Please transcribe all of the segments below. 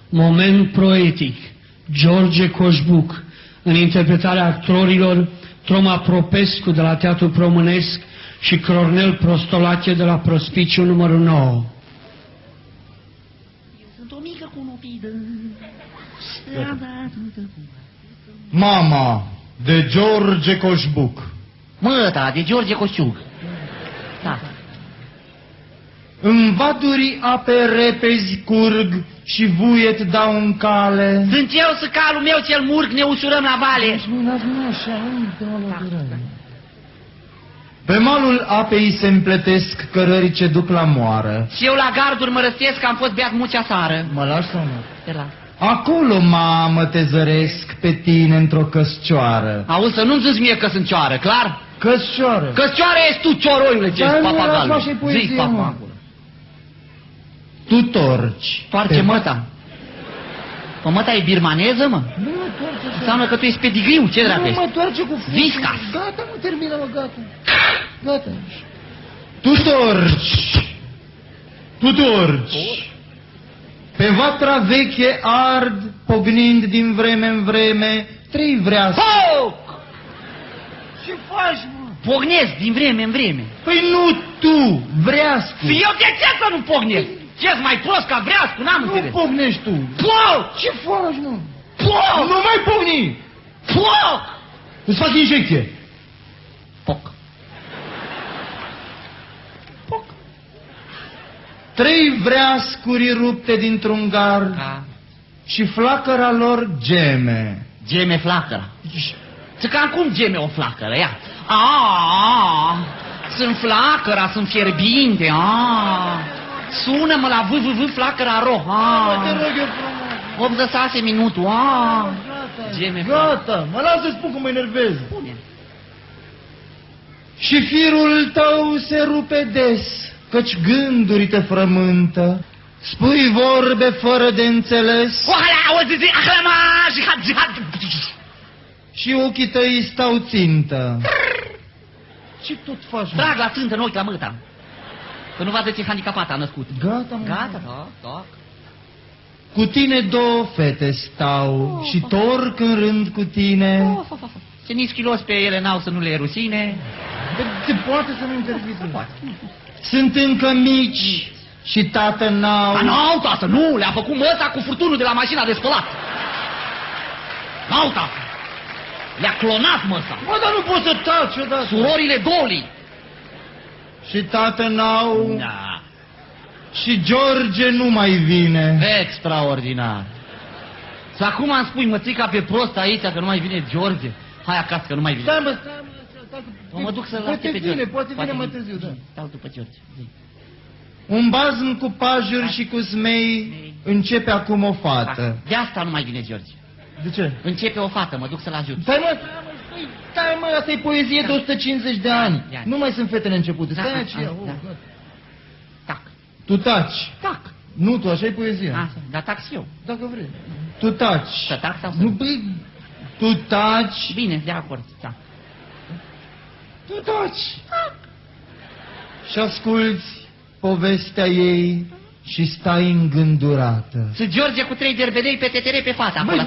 Moment poetic, George Coșbuc, în interpretarea actorilor Toma Propescu de la Teatrul Promânesc și Cornel Prostolache de la Prospiciu numărul 9. Eu sunt o mică conopidă. Mama, de George Coșbuc. Măta, de George Coșbuc. Da. În vaduri ape repezi curg și vuiet dau în cale. Sunt eu să calul meu cel murg, ne ușurăm la vale. Pe malul apei se împletesc cărări ce duc la moară. Și eu la garduri mă răstesc că am fost beat mucea sară. Mă lași sau nu? Te las. Acolo, mamă, te zăresc pe tine într-o căscioară. Auzi, să nu-mi zici mie că sunt cioară, clar? Căscioară. Căscioară ești tu, cioroiule, ce ești papagalul. Zici, papagalul. Tu torci. Toarce măta. Mă, măta e birmaneză, mă? Nu mă toarce. Înseamnă că tu ești pedigriu, ce dracu ești? Nu mă toarce cu fusul. Viscas. Gata, mă, termină, mă, gata. Gata. Tu torci. Tu torci. Pe vatra veche ard, pognind din vreme în vreme, trei vrească. Foc! Ce faci, mă? Pognesc din vreme în vreme. Păi nu tu, vreascu. Și eu de ce să nu pognesc? Ce-s mai prost ca vreascu? N-am înțeles. Nu pognești tu. Foc! Ce faci, mă? Foc! Nu mai pogni! Foc! Îți fac injecție. Foc. Foc. Trei vreascuri rupte dintr-un gard Ca... și flacăra lor geme. Geme flacăra. Să cam cum geme o flacără, ia. Aaaa, sunt flacăra, sunt fierbinte, sună-mă la VVV flacăra ro. Te rog eu frumos. 86 minutul, geme flacăra. Gata, mă lasă să spun că mă enervez. Spune. Și firul tău se rupe des, căci gânduri te frământă. Spui vorbe fără de înțeles și ochii tăi stau țintă. Ce tot faci? Trag la țântă în ochi la măta. Că nu vadă ce handicapat a născut. Gata, mă. Gata, da. Cu tine două fete stau și torc în rând cu tine. Ce nici chilos pe ele n-au să nu le rușine. Se poate să nu intervizi. Sunt încă mici și tată n-au. N-au, tată, nu, le-a făcut măsa cu furtunul de la mașina de spălat. N-au, tată. Le-a clonat măsa. Bă, dar nu poți să taci odată. Surorile Doli. Și tată n-au. Da. Și George nu mai vine. Extraordinar. Și acum îmi spui, mățica pe prost aici, că nu mai vine George. Hai acasă, că nu mai vine. Stai, mă. Mă duc să-l lase pe George. Poate vine mai târziu, da. Stau după George. Un bazm cu pajuri și cu smei începe acum o fată. De asta nu mai vine George. De ce? Începe o fată, mă duc să-l ajut. Stai, mă, asta e poezie de 150 de ani. Nu mai sunt fetele începute. Stai aceea. Tac. Tu taci. Tac. Nu, tu, așa e poezia. Așa, dar tac și eu. Dacă vrei. Tu taci. Să tac sau să... Nu, băi, tu taci. Bine, de acord, tac. Tu taci. Și asculți povestea ei și stai îngândurată. Și George cu 3 derbedei pe tetere pe fata. Băi, ce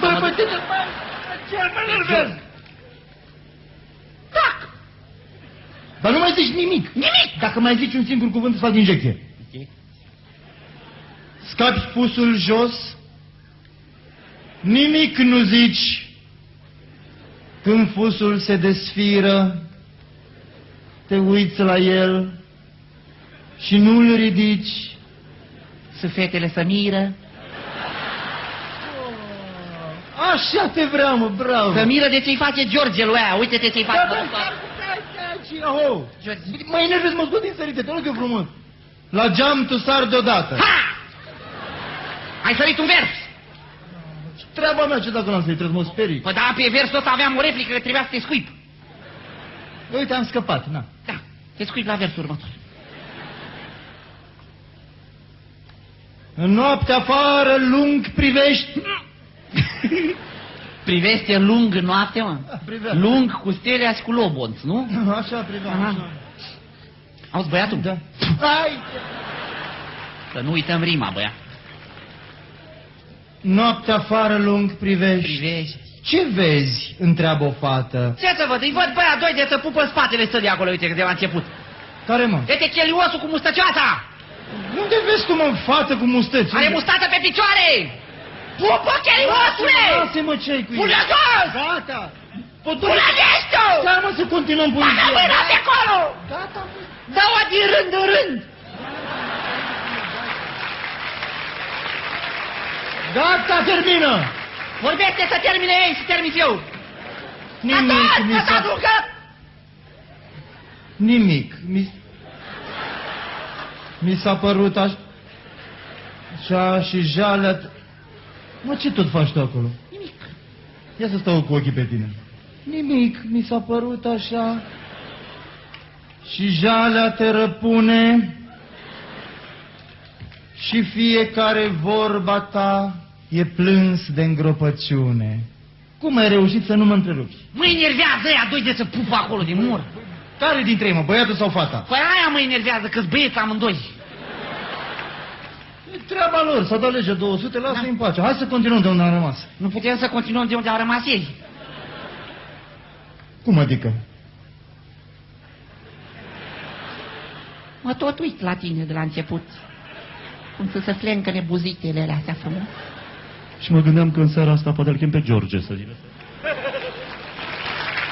mă nervez? Tac! Dar nu mai zici nimic. Nimic! Dacă mai zici un singur cuvânt, îți fac injecție. Scapi fusul jos, nimic nu zici. Când fusul se desfiră, te uiți la el și nu-l ridici. Și fetele să miră. Așa te vreau, mă, bravo. Să miră de ce-i face George lui aia. Uite-te ce-i face. Mă enervez, mă scot din sărite, te rog eu frumos. La geam tu sar deodată. Ha! Ai sărit un vers. Treaba mea, ce dacă n-am să-i trebuie să mă sperii. Păi da, pe versul ăsta aveam o replică, că trebuia să te scuip. Uite, am scăpat, na. Da, te scuip la versul următor. În noaptea afară lung privești. Privește lung în noapte, mă? Privea. Lung cu stelea și cu lobonț, nu? Așa priveam, așa. Auzi, băiatul? Da. Hai! Să nu uităm rima, băiat. Noaptea afară lung privești. Privești. Ce vezi? Întreabă o fată. Ce să văd? Îi văd pe aia doi de să pupă spatele stării acolo, uite, de la început. Care, mă? Uite cheliosul cu mustăcioasa! Unde vezi tu, mă, fată cu mustăți? Are mustată pe picioare! Pupă chelioasule! Lasă-mă, ce-ai cu Pune jos! Gata! Pune gestul! Stai, mă, să continuăm Bagă poezia. mâna pe acolo! Gata, mă. Dă-o din rând în rând! Gata, termină! Vorbește să termine ei și termin eu! Nimic, mi Să s-a... aducă! Nimic. Mi s-a părut așa și jalea... Mă, ce tot faci tu acolo? Nimic. Ia să stau cu ochii pe tine. Nimic, mi s-a părut așa și jalea te răpune și fiecare vorba ta e plâns de îngropăciune. Cum ai reușit să nu mă întrerupi? Mă enervează ăia doi de să pupă acolo din mur. Care dintre ei, mă, băiatul sau fata? Păi aia mă enervează, că-s băieți amândoi. E treaba lor, s-a dat legea 200, lasă-i în pace. Hai să continuăm de unde am rămas. Nu putem să continuăm de unde au rămas ei. Cum adică? Mă tot uit la tine de la început. Cum să se flencă nebuzitele astea frumos. Și mă gândeam că în seara asta poate îl chem pe George să vină.